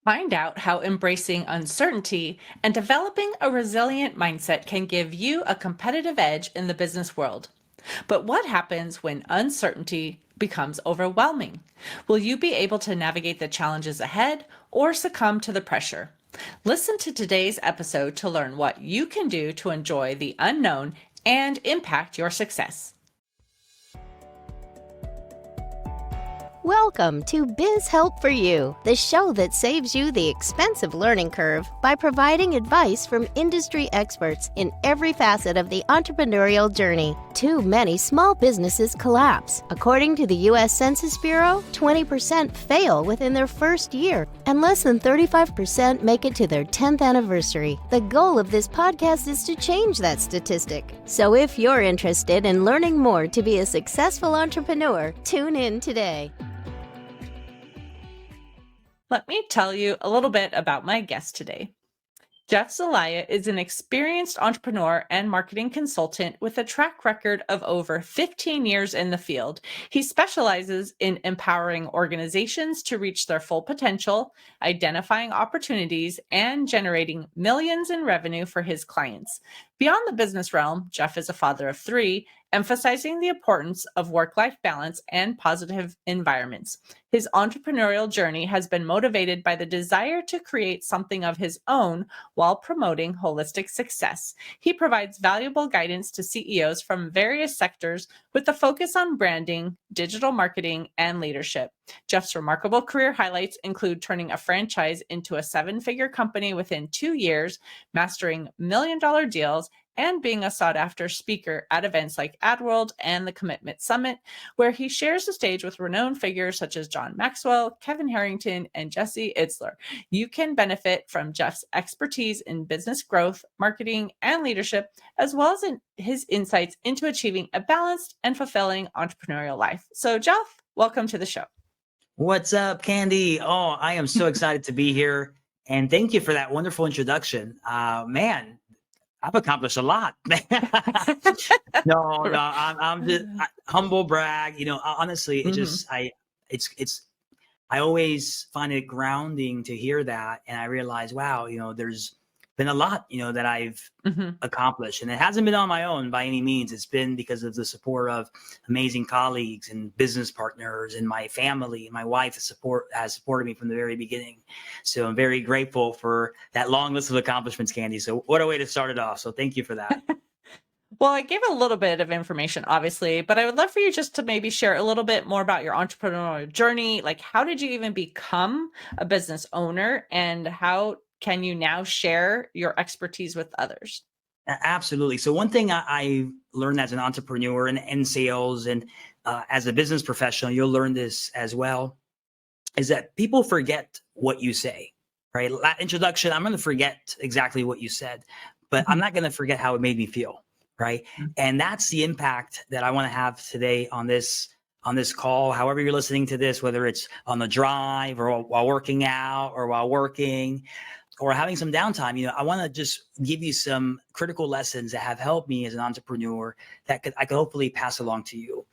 Find out how embracing uncertainty and developing a resilient mindset can give you a competitive edge in the business world. But what happens when uncertainty becomes overwhelming? Will you be able to navigate the challenges ahead or succumb to the pressure? Listen to today's episode to learn what you can do to enjoy the unknown and impact your success. Welcome to Biz Help For You, the show that saves you the expensive learning curve by providing advice from industry experts in every facet of the entrepreneurial journey. Too many small businesses collapse. According to the U.S. Census Bureau, 20% fail within their first year, and less than 35% make it to their 10th anniversary. The goal of this podcast is to change that statistic. So if you're interested in learning more to be a successful entrepreneur, tune in today. Let me tell you a little bit about my guest today. Jeff Zelaya is an experienced entrepreneur and marketing consultant with a track record of over 15 years in the field. He specializes in empowering organizations to reach their full potential, identifying opportunities, and generating millions in revenue for his clients. Beyond the business realm, Jeff is a father of three, emphasizing the importance of work-life balance and positive environments. His entrepreneurial journey has been motivated by the desire to create something of his own while promoting holistic success. He provides valuable guidance to CEOs from various sectors with a focus on branding, digital marketing, and leadership. Jeff's remarkable career highlights include turning a franchise into a seven-figure company within 2 years, mastering million-dollar deals, and being a sought-after speaker at events like AdWorld and the Commitment Summit, where he shares the stage with renowned figures such as John Maxwell, Kevin Harrington, and Jesse Itzler. You can benefit from Jeff's expertise in business growth, marketing, and leadership, as well as in his insights into achieving a balanced and fulfilling entrepreneurial life. So, Jeff, welcome to the show. What's up, Candy? Oh, I am so excited to be here. And thank you for that wonderful introduction. Man, I've accomplished a lot. No, I'm just humble brag. Honestly, I always find it grounding to hear that, and I realize, wow, there's been a lot, that I've accomplished, and it hasn't been on my own by any means. It's been because of the support of amazing colleagues and business partners and my family. My wife has supported me from the very beginning. So I'm very grateful for that long list of accomplishments, Candy. So what a way to start it off. So thank you for that. Well, I gave a little bit of information, obviously, but I would love for you just to maybe share a little bit more about your entrepreneurial journey. Like, how did you even become a business owner, and how can you now share your expertise with others? Absolutely. So one thing I learned as an entrepreneur and in sales and as a business professional, you'll learn this as well, is that people forget what you say, right? That introduction, I'm going to forget exactly what you said, but I'm not going to forget how it made me feel, right? And that's the impact that I want to have today on this call, however you're listening to this, whether it's on the drive or while working out or while working or having some downtime. I want to just give you some critical lessons that have helped me as an entrepreneur that I could hopefully pass along to you.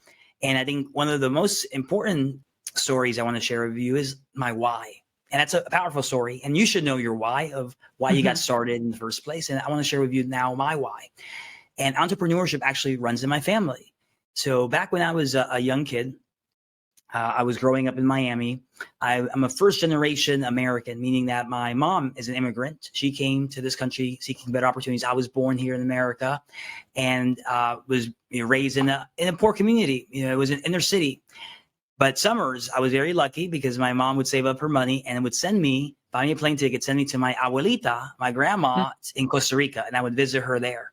And I think one of the most important stories I want to share with you is my why. And that's a powerful story. And you should know your why of why you got started in the first place. And I want to share with you now my why. And entrepreneurship actually runs in my family. So back when I was a young kid, I was growing up in Miami. I'm a first generation American, meaning that my mom is an immigrant. She came to this country seeking better opportunities. I was born here in America and was raised in a poor community. It was an inner city. But summers, I was very lucky because my mom would save up her money and would buy me a plane ticket, send me to my abuelita, my grandma in Costa Rica, and I would visit her there.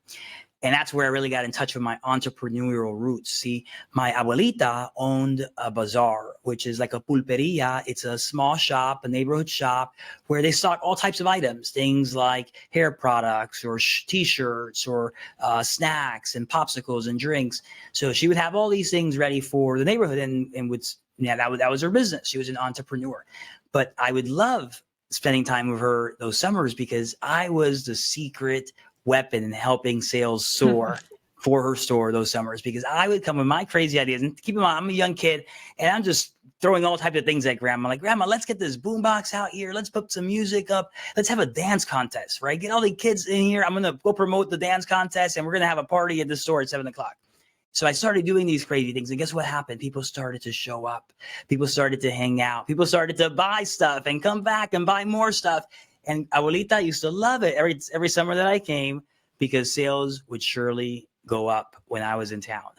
And that's where I really got in touch with my entrepreneurial roots. See, my abuelita owned a bazaar, which is like a pulperia. It's a small shop, a neighborhood shop, where they stock all types of items, things like hair products or T-shirts or snacks and popsicles and drinks. So she would have all these things ready for the neighborhood and that was her business. She was an entrepreneur. But I would love spending time with her those summers because I was the secret weapon in helping sales soar for her store those summers, because I would come with my crazy ideas. And keep in mind, I'm a young kid and I'm just throwing all types of things at grandma. Like, grandma, let's get this boombox out here. Let's put some music up. Let's have a dance contest, right? Get all the kids in here. I'm going to go promote the dance contest and we're going to have a party at the store at 7:00. So I started doing these crazy things. And guess what happened? People started to show up. People started to hang out. People started to buy stuff and come back and buy more stuff. And Abuelita used to love it every summer that I came, because sales would surely go up when I was in town.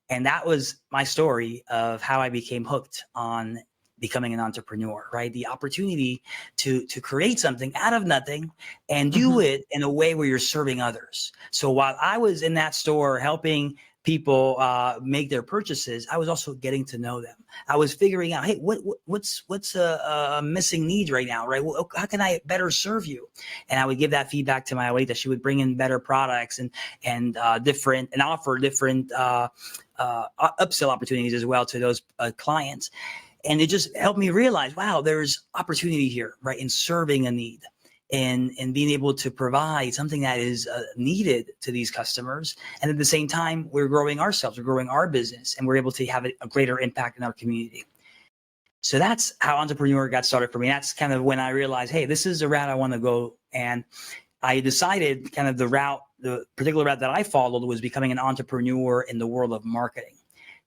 And that was my story of how I became hooked on becoming an entrepreneur, right? The opportunity to create something out of nothing and do it in a way where you're serving others. So while I was in that store helping people make their purchases, I was also getting to know them. I was figuring out, hey, what's a missing need right now, right? Well, how can I better serve you? And I would give that feedback to my abuelita. She would bring in better products and offer different upsell opportunities as well to those clients. And it just helped me realize, wow, there's opportunity here, right? In serving a need. And being able to provide something that is needed to these customers. And at the same time, we're growing ourselves, we're growing our business, and we're able to have a greater impact in our community. So that's how Entrepreneur got started for me. That's kind of when I realized, hey, this is the route I want to go. And I decided kind of the particular route that I followed was becoming an entrepreneur in the world of marketing.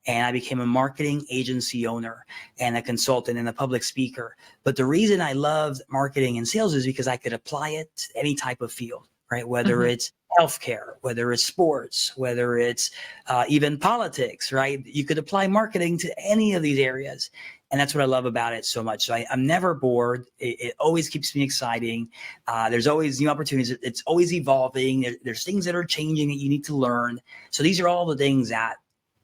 And I became a marketing agency owner and a consultant and a public speaker. But the reason I loved marketing and sales is because I could apply it to any type of field, right? Whether it's healthcare, whether it's sports, whether it's even politics, right? You could apply marketing to any of these areas. And that's what I love about it so much. So I'm never bored. It always keeps me exciting. There's always new opportunities. It's always evolving. There's things that are changing that you need to learn. So these are all the things that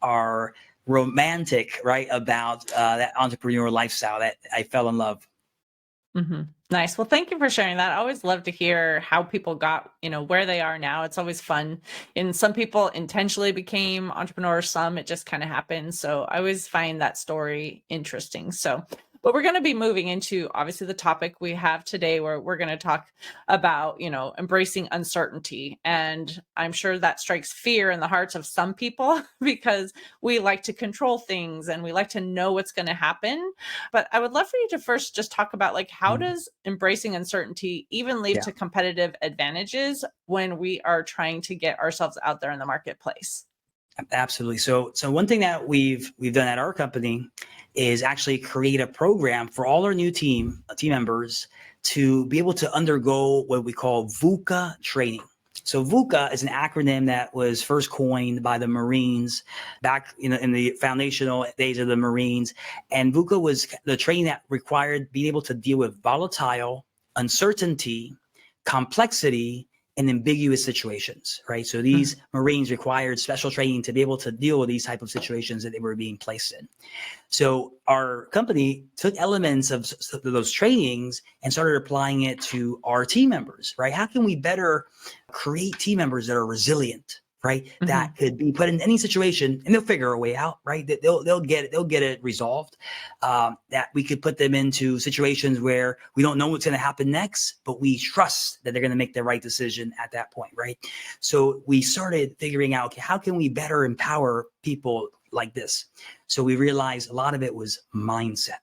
are romantic, right, about that entrepreneur lifestyle that I fell in love. Nice. Well, thank you for sharing that. I always love to hear how people got, where they are now. It's always fun. And some people intentionally became entrepreneurs. Some it just kind of happened. So I always find that story interesting. But we're going to be moving into obviously the topic we have today, where we're going to talk about, embracing uncertainty. And I'm sure that strikes fear in the hearts of some people because we like to control things and we like to know what's going to happen. But I would love for you to first just talk about, like, how does embracing uncertainty even lead to competitive advantages when we are trying to get ourselves out there in the marketplace? Absolutely. So one thing that we've done at our company is actually create a program for all our new team members to be able to undergo what we call VUCA training. So VUCA is an acronym that was first coined by the Marines back in the foundational days of the Marines. And VUCA was the training that required being able to deal with volatile, uncertainty, complexity, and ambiguous situations, right? So these Marines required special training to be able to deal with these type of situations that they were being placed in. So our company took elements of those trainings and started applying it to our team members, right? How can we better create team members that are resilient, right? That could be put in any situation and they'll figure a way out, right? That they'll get it resolved. That we could put them into situations where we don't know what's going to happen next, but we trust that they're going to make the right decision at that point, right? So we started figuring out, okay, how can we better empower people like this? So we realized a lot of it was mindset.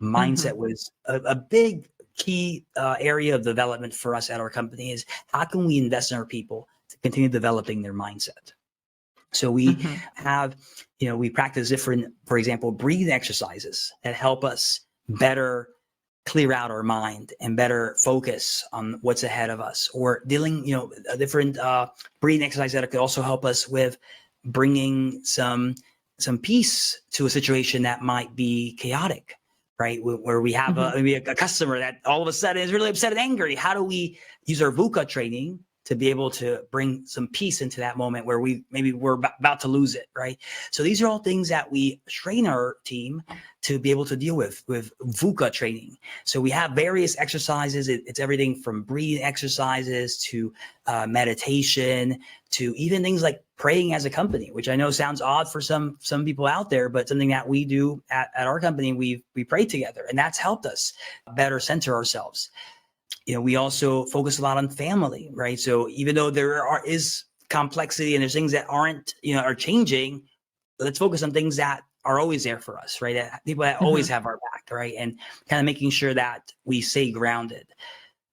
Mindset was a big key area of development for us at our company. Is how can we invest in our people to continue developing their mindset? So we have, we practice different, for example, breathing exercises that help us better clear out our mind and better focus on what's ahead of us, or dealing, a different breathing exercise that could also help us with bringing some peace to a situation that might be chaotic, right? Where we have maybe a customer that all of a sudden is really upset and angry. How do we use our VUCA training to be able to bring some peace into that moment where we're about to lose it, right? So these are all things that we train our team to be able to deal with VUCA training. So we have various exercises. It's everything from breathing exercises to meditation to even things like praying as a company, which I know sounds odd for some people out there, but something that we do at our company. We pray together, and that's helped us better center ourselves. We also focus a lot on family, right? So even though is complexity and there's things that aren't, are changing, let's focus on things that are always there for us, right? People that always have our back, right? And kind of making sure that we stay grounded.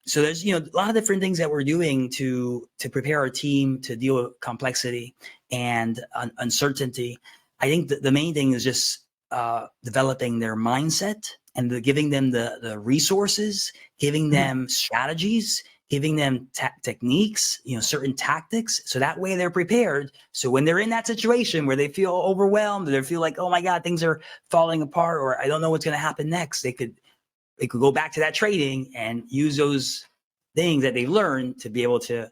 So there's, a lot of different things that we're doing to prepare our team to deal with complexity and uncertainty. I think the main thing is just developing their mindset and giving them the resources, giving them strategies, giving them techniques, certain tactics. So that way they're prepared. So when they're in that situation where they feel overwhelmed, or they feel like, oh my God, things are falling apart, or I don't know what's going to happen next, they could go back to that training and use those things that they learned to be able to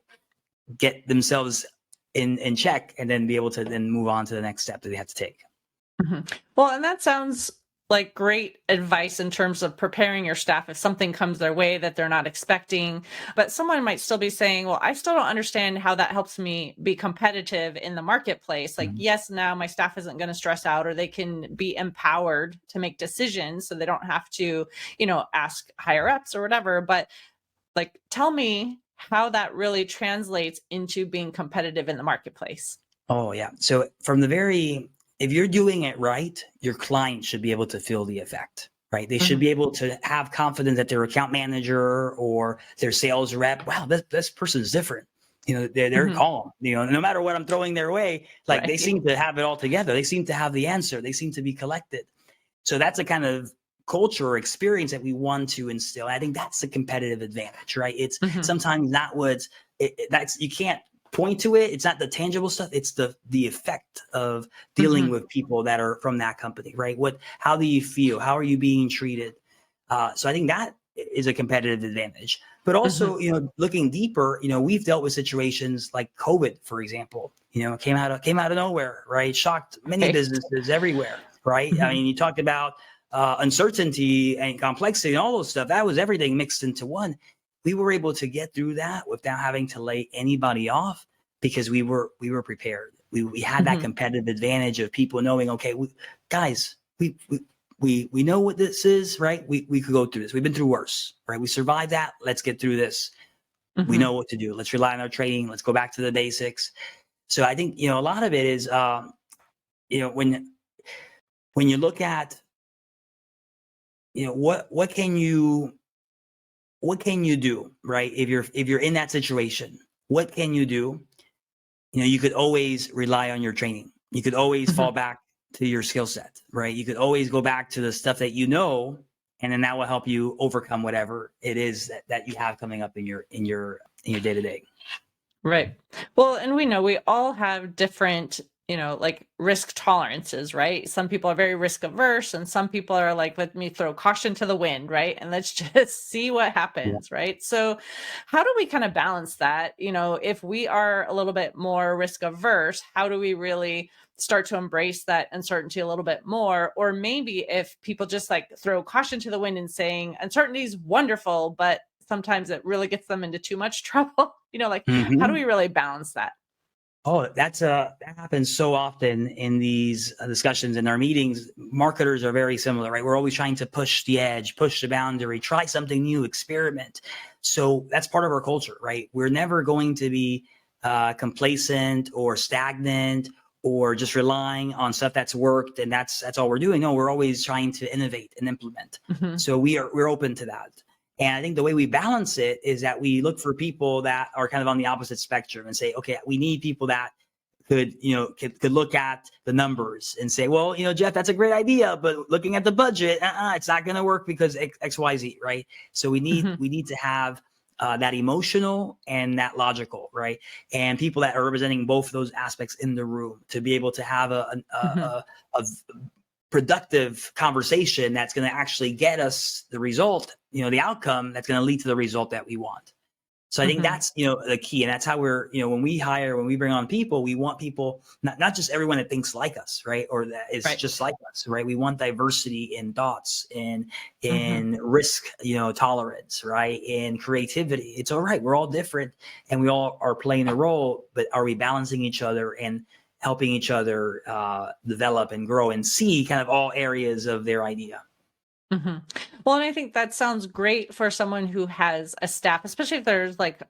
get themselves in check, and then be able to then move on to the next step that they have to take. Well, and that sounds like great advice in terms of preparing your staff if something comes their way that they're not expecting. But someone might still be saying, well, I still don't understand how that helps me be competitive in the marketplace. Like, yes, now my staff isn't going to stress out, or they can be empowered to make decisions so they don't have to, ask higher ups or whatever. But like, tell me how that really translates into being competitive in the marketplace. Oh, yeah. So if you're doing it right, your client should be able to feel the effect, right? They should be able to have confidence that their account manager or their sales rep, wow, this person is different. They're calm, no matter what I'm throwing their way, like they seem to have it all together. They seem to have the answer. They seem to be collected. So that's a kind of culture or experience that we want to instill. I think that's the competitive advantage, right? It's sometimes not that's, you can't point to it. It's not the tangible stuff. It's the effect of dealing with people that are from that company, right? How do you feel? How are you being treated? So I think that is a competitive advantage. But also, looking deeper, we've dealt with situations like COVID, for example. Came out of nowhere, right? Shocked many businesses everywhere, right? I mean, you talked about uncertainty and complexity and all those stuff. That was everything mixed into one. We were able to get through that without having to lay anybody off, because we were prepared. We had that competitive advantage of people knowing, okay, we know what this is, right? We could go through this. We've been through worse, right? We survived that. Let's get through this. We know what to do. Let's rely on our training. Let's go back to the basics. So I think, a lot of it is, when you look at, what can you do, right? If you're in that situation, what can you do? You could always rely on your training. You could always fall back to your skill set, right? You could always go back to the stuff that and then that will help you overcome whatever it is that you have coming up in your day-to-day. Right. Well, and we know we all have different, like risk tolerances, right? Some people are very risk averse, and some people are like, let me throw caution to the wind, right? And let's just see what happens, right? So how do we kind of balance that? If we are a little bit more risk averse, how do we really start to embrace that uncertainty a little bit more? Or maybe if people just like throw caution to the wind and saying uncertainty is wonderful, but sometimes it really gets them into too much trouble, how do we really balance that? Oh, that happens so often in these discussions in our meetings. Marketers are very similar, right? We're always trying to push the edge, push the boundary, try something new, experiment. So that's part of our culture, right? We're never going to be complacent or stagnant or just relying on stuff that's worked and that's all we're doing. No, we're always trying to innovate and implement. So we're open to that. And I think the way we balance it is that we look for people that are kind of on the opposite spectrum and say, okay, we need people that could look at the numbers and say, well, Jeff, that's a great idea, but looking at the budget, it's not going to work because X, Y, Z, right? So we need to have that emotional and that logical, right? And people that are representing both of those aspects in the room to be able to have a productive conversation that's going to actually get us the result, the outcome that's going to lead to the result that we want. So I think that's, the key. And that's how we're, when we bring on people, we want people, not just everyone that thinks like us, right? Or that is just like us, right? We want diversity in thoughts, in risk, tolerance, right? In creativity. It's all right. We're all different and we all are playing a role, but are we balancing each other and helping each other develop and grow and see kind of all areas of their idea? Well, and I think that sounds great for someone who has a staff, especially if there's like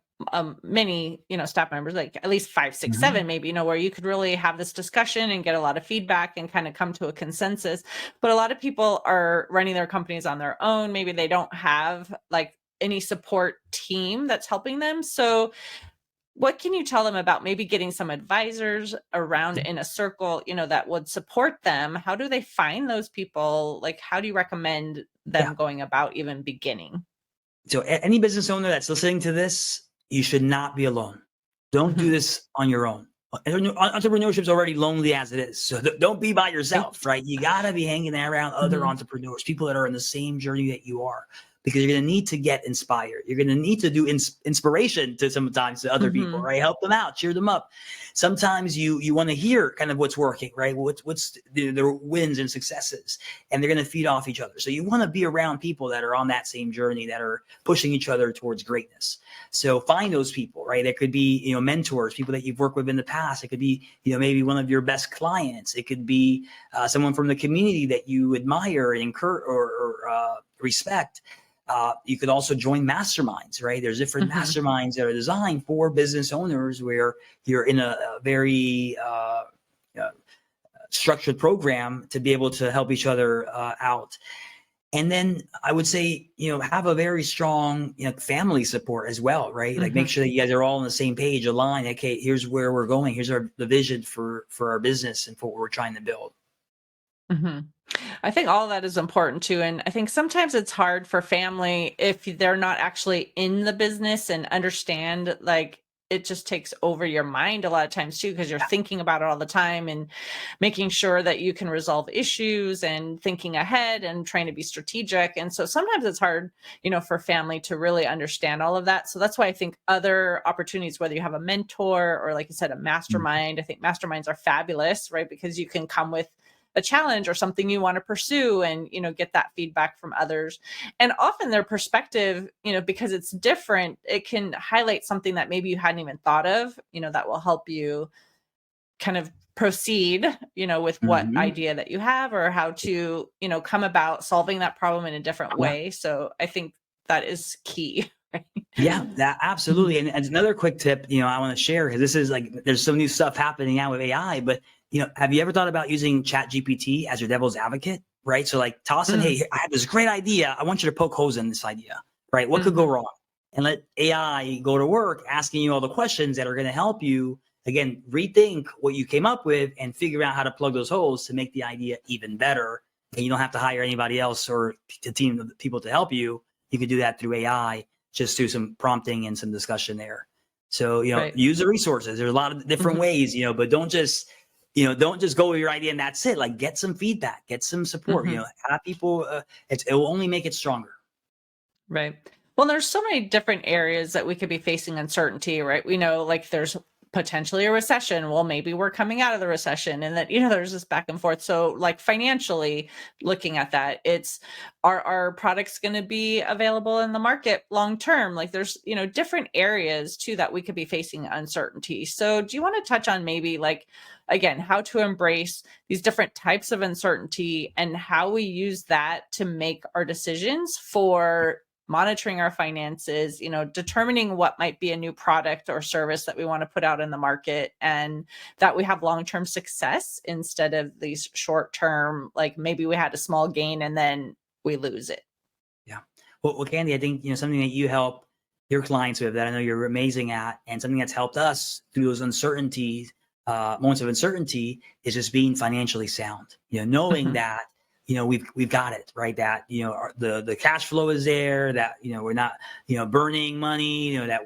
many, staff members, like at least 5, 6, 7, Mhm. maybe, where you could really have this discussion and get a lot of feedback and kind of come to a consensus. But a lot of people are running their companies on their own. Maybe they don't have like any support team that's helping them. So what can you tell them about maybe getting some advisors around in a circle, that would support them? How do they find those people? Like, how do you recommend Yeah. them going about even beginning? So any business owner that's listening to this, you should not be alone. Don't do Mhm. this on your own. Entrepreneurship is already lonely as it is. So don't be by Right. yourself, right? You got to be hanging around other Mhm. entrepreneurs, people that are in the same journey that you are, because you're going to need to get inspired. You're going to need to do inspiration to sometimes to other people, Mhm. right? Help them out, cheer them up. Sometimes you want to hear kind of what's working, right? What's their wins and successes, and they're going to feed off each other. So you want to be around people that are on that same journey, that are pushing each other towards greatness. So find those people, right? It could be, mentors, people that you've worked with in the past. It could be, maybe one of your best clients. It could be someone from the community that you admire and encourage or respect. You could also join masterminds, right? There's different Mhm. masterminds that are designed for business owners where you're in a very uh, structured program to be able to help each other out. And then I would say, have a very strong, family support as well, right? Like make Mhm. sure that you guys are all on the same page, aligned. Okay, here's where we're going. Here's the vision for our business and for what we're trying to build. Mhm. I think all of that is important too. And I think sometimes it's hard for family if they're not actually in the business and understand, like, it just takes over your mind a lot of times too, because you're thinking about it all the time and making sure that you can resolve issues and thinking ahead and trying to be strategic. And so sometimes it's hard, for family to really understand all of that. So that's why I think other opportunities, whether you have a mentor or, like you said, a Mhm. mastermind, I think masterminds are fabulous, right? Because you can come with a challenge or something you want to pursue and get that feedback from others, and often their perspective, because it's different, it can highlight something that maybe you hadn't even thought of, that will help you kind of proceed, with what Mhm. idea that you have, or how to, come about solving that problem in a different Yeah. way. So I think that is key. Right? Yeah, that absolutely. Mhm. And another quick tip, I want to share, because this is like, there's some new stuff happening now with AI, but have you ever thought about using Chat GPT as your devil's advocate? Right. So like toss in, Mm. hey, I have this great idea. I want you to poke holes in this idea. Right. What could go Mhm. wrong? And let AI go to work asking you all the questions that are going to help you, again, rethink what you came up with and figure out how to plug those holes to make the idea even better. And you don't have to hire anybody else or a team of people to help you. You can do that through AI. Just do some prompting and some discussion there. So, Right. use the resources. There's a lot of different Mhm. ways, but don't just go with your idea and that's it. Like get some feedback, get some support, Mhm. have people, it will only make it stronger. Right. Well, there's so many different areas that we could be facing uncertainty, right? We know, like, there's potentially a recession. Well, maybe we're coming out of the recession, and that, there's this back and forth. So, like, financially looking at that, it's, are our products going to be available in the market long term? Like, there's, different areas too that we could be facing uncertainty. So, do you want to touch on maybe, like, again, how to embrace these different types of uncertainty and how we use that to make our decisions for monitoring our finances, determining what might be a new product or service that we want to put out in the market, and that we have long-term success instead of these short-term, like maybe we had a small gain and then we lose it. Yeah. Well, Candy, I think, something that you help your clients with that I know you're amazing at, and something that's helped us through those uncertainties, moments of uncertainty, is just being financially sound. Knowing Mhm. that, we've got it right. That the cash flow is there. That we're not burning money. That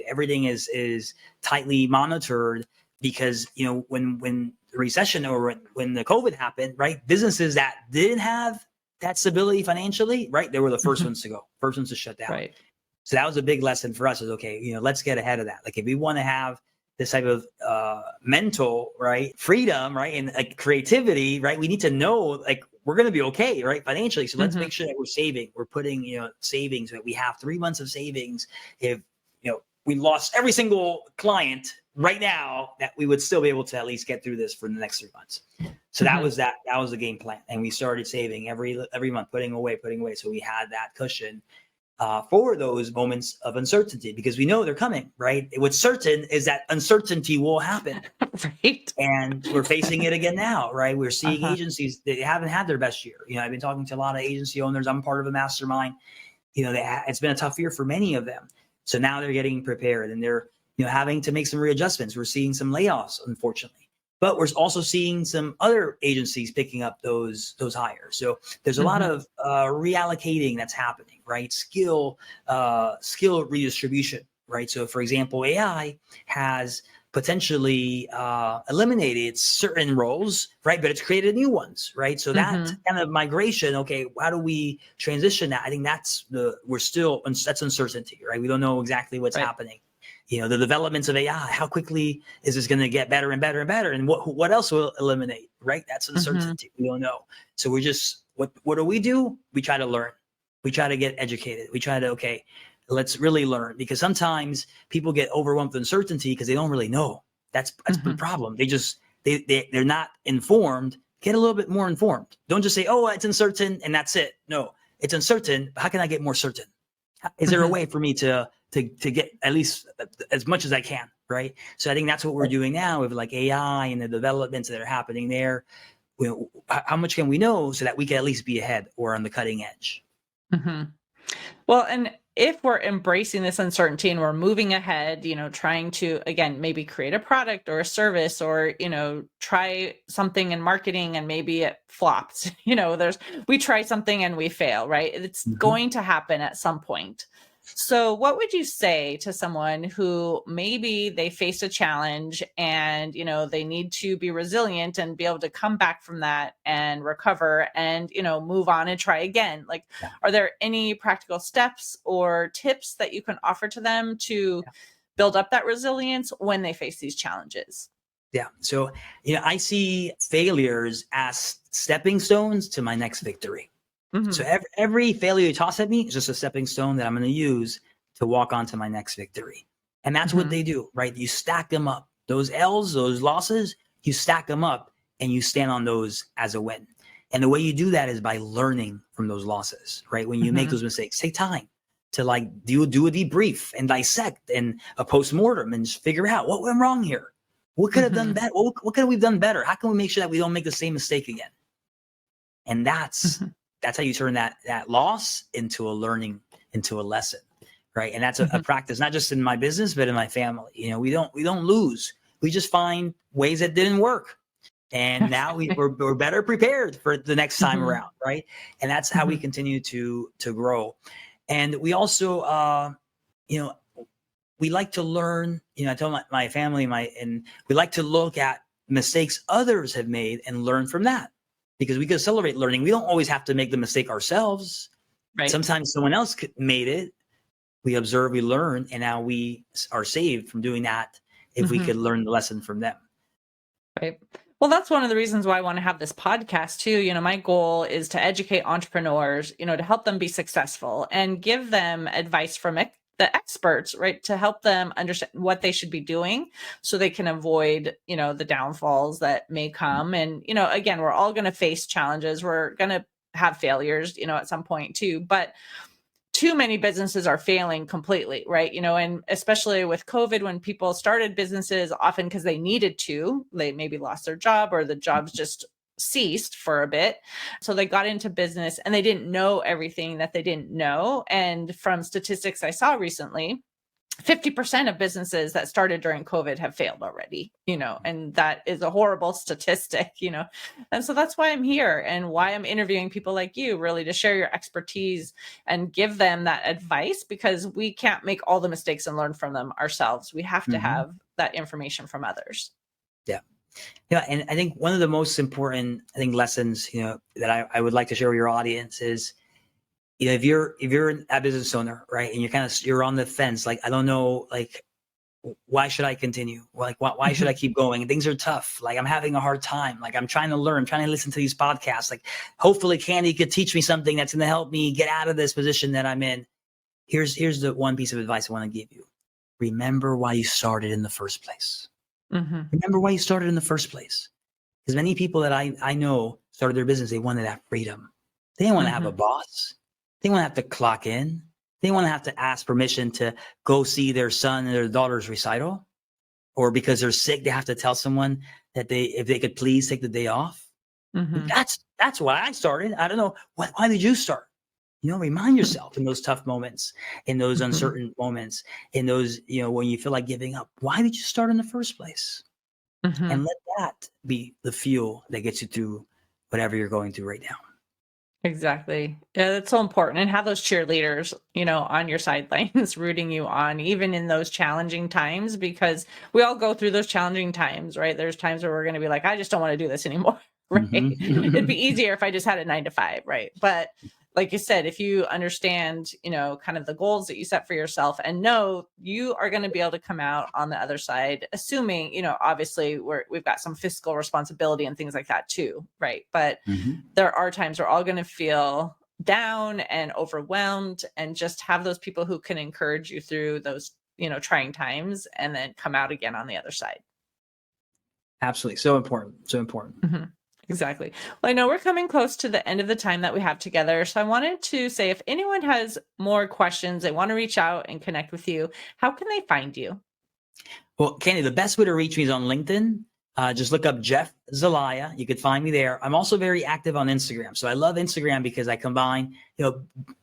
everything is tightly monitored, because when the recession or when the COVID happened, right, businesses that didn't have that stability financially, right? They were the first Mhm. ones to go, first ones to shut down. Right. So that was a big lesson for us. Is okay, let's get ahead of that. Like if we want to have this type of mental right freedom, right, and like creativity, right, we need to know like we're going to be okay, right, financially. So let's Mhm. make sure that we're saving. We're putting savings. That we have 3 months of savings. If we lost every single client right now, that we would still be able to at least get through this for the next 3 months. So Mhm. that was the game plan, and we started saving every month, putting away. So we had that cushion, for those moments of uncertainty, because we know they're coming, right? What's certain is that uncertainty will happen. Right. And we're facing it again now, right? We're seeing Uh-huh. agencies that haven't had their best year. I've been talking to a lot of agency owners. I'm part of a mastermind. It's been a tough year for many of them. So now they're getting prepared, and they're having to make some readjustments. We're seeing some layoffs, unfortunately, but we're also seeing some other agencies picking up those hires. So there's a lot of reallocating that's happening, right? Skill redistribution, right? So for example, AI has potentially eliminated certain roles, right? But it's created new ones, right? So that kind of migration, okay, how do we transition that? I think that's uncertainty, right? We don't know exactly what's happening. The developments of AI, how quickly is this going to get better and better and better? And what else will eliminate, right? That's uncertainty. We don't know. So we're just, what do? We try to learn. We try to get educated. We try to, let's really learn, because sometimes people get overwhelmed with uncertainty because they don't really know. That's the problem. They're not informed. Get a little bit more informed. Don't just say, oh, it's uncertain and that's it. No, it's uncertain. How can I get more certain? Is there a way for me to get at least as much as I can, right? So I think that's what we're doing now with like AI and the developments that are happening there. How much can we know so that we can at least be ahead or on the cutting edge? Well, and if we're embracing this uncertainty and we're moving ahead, trying to, again, maybe create a product or a service, or, try something in marketing and maybe it flops, we try something and we fail, right? It's going to happen at some point. So what would you say to someone who maybe they faced a challenge and, they need to be resilient and be able to come back from that and recover and, move on and try again? Like, are there any practical steps or tips that you can offer to them to build up that resilience when they face these challenges? Yeah. So, I see failures as stepping stones to my next victory. So every failure you toss at me is just a stepping stone that I'm going to use to walk onto my next victory. And that's what they do, right? You stack them up. Those L's, those losses, you stack them up and you stand on those as a win. And the way you do that is by learning from those losses, right? When you make those mistakes, take time to do a debrief and dissect and a postmortem and just figure out what went wrong here. What could have done better? What could we have done better? How can we make sure that we don't make the same mistake again? And that's how you turn that loss into a learning, into a lesson, right? And that's a practice, not just in my business, but in my family. We don't lose. We just find ways that didn't work. And now we're better prepared for the next time around, right? And that's how we continue to grow. And we also, we like to learn, I tell my family, and we like to look at mistakes others have made and learn from that. Because we can celebrate learning. We don't always have to make the mistake ourselves. Right. Sometimes someone else made it. We observe, we learn, and now we are saved from doing that if we could learn the lesson from them. Right. Well, that's one of the reasons why I want to have this podcast too. My goal is to educate entrepreneurs, to help them be successful and give them advice from the experts, right, to help them understand what they should be doing so they can avoid, the downfalls that may come. And, again, we're all going to face challenges. We're going to have failures, at some point too, but too many businesses are failing completely, right? And especially with COVID, when people started businesses, often because they needed to, they maybe lost their job or the jobs just ceased for a bit. So they got into business and they didn't know everything that they didn't know. And from statistics I saw recently, 50% of businesses that started during COVID have failed already, and that is a horrible statistic, And so that's why I'm here and why I'm interviewing people like you, really to share your expertise and give them that advice, because we can't make all the mistakes and learn from them ourselves. We have to have that information from others. Yeah. Yeah. And I think one of the most important, lessons, that I would like to share with your audience is, if you're a business owner, right, and you're on the fence, like, I don't know, like, why should I continue? Like, why should I keep going? And things are tough. Like, I'm having a hard time. Like, I'm trying to learn, I'm trying to listen to these podcasts. Like, hopefully Candy could teach me something that's going to help me get out of this position that I'm in. Here's the one piece of advice I want to give you. Remember why you started in the first place. Remember why you started in the first place. Because many people that I know started their business, they wanted that freedom. They didn't want to have a boss. They want to have to clock in. They They want to have to ask permission to go see their son and their daughter's recital, or because they're sick, they have to tell someone that if they could please take the day off. Mhm. That's why I started. I don't know why did you start? Remind yourself in those tough moments, in those Mhm. uncertain moments, in those, when you feel like giving up. Why did you start in the first place? Mhm. And let that be the fuel that gets you through whatever you're going through right now. Exactly. Yeah, that's so important. And have those cheerleaders, on your sidelines rooting you on, even in those challenging times, because we all go through those challenging times, right? There's times where we're going to be like, I just don't want to do this anymore, right? It'd be Mhm. easier if I just had a 9 to 5, right? But like you said, if you understand, kind of the goals that you set for yourself and know you are going to be able to come out on the other side, assuming, obviously we've got some fiscal responsibility and things like that too, right? But Mhm. there are times we're all going to feel down and overwhelmed, and just have those people who can encourage you through those, trying times, and then come out again on the other side. Absolutely. So important. So important. Mhm. Exactly. Well, I know we're coming close to the end of the time that we have together. So I wanted to say, if anyone has more questions, they want to reach out and connect with you, how can they find you? Well, Candy, the best way to reach me is on LinkedIn. Just look up Jeff Zelaya. You could find me there. I'm also very active on Instagram. So I love Instagram because I combine,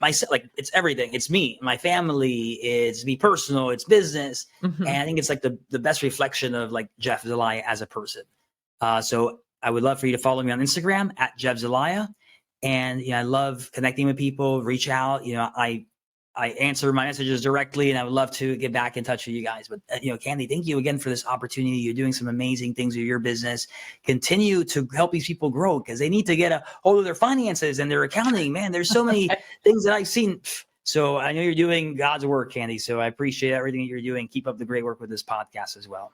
myself, like it's everything. It's me, my family, it's me personal, it's business. Mhm. And I think it's like the best reflection of like Jeff Zelaya as a person. So I would love for you to follow me on Instagram at Jeff Zelaya. And I love connecting with people, reach out. I answer my messages directly, and I would love to get back in touch with you guys. But Candy, thank you again for this opportunity. You're doing some amazing things with your business. Continue to help these people grow, because they need to get a hold of their finances and their accounting. Man, there's so many things that I've seen. So I know you're doing God's work, Candy. So I appreciate everything that you're doing. Keep up the great work with this podcast as well.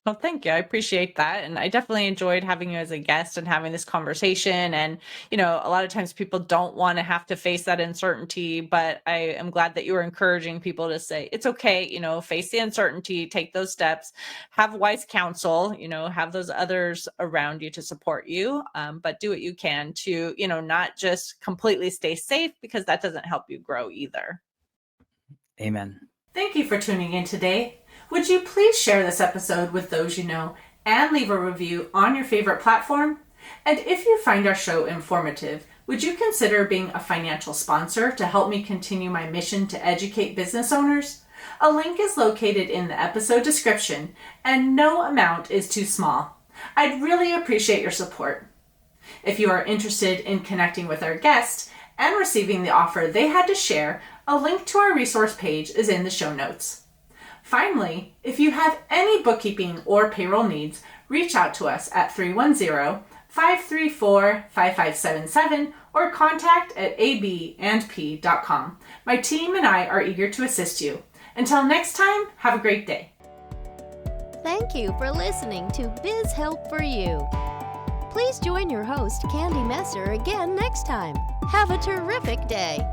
Well, thank you. I appreciate that. And I definitely enjoyed having you as a guest and having this conversation. And, a lot of times people don't want to have to face that uncertainty, but I am glad that you were encouraging people to say, it's okay, face the uncertainty, take those steps, have wise counsel, have those others around you to support you. But do what you can to, not just completely stay safe, because that doesn't help you grow either. Amen. Thank you for tuning in today. Would you please share this episode with those you know and leave a review on your favorite platform? And if you find our show informative, would you consider being a financial sponsor to help me continue my mission to educate business owners? A link is located in the episode description, and no amount is too small. I'd really appreciate your support. If you are interested in connecting with our guest and receiving the offer they had to share, a link to our resource page is in the show notes. Finally, if you have any bookkeeping or payroll needs, reach out to us at 310-534-5577 or contact@abandp.com. My team and I are eager to assist you. Until next time, have a great day. Thank you for listening to Biz Help For You. Please join your host, Candy Messer, again next time. Have a terrific day.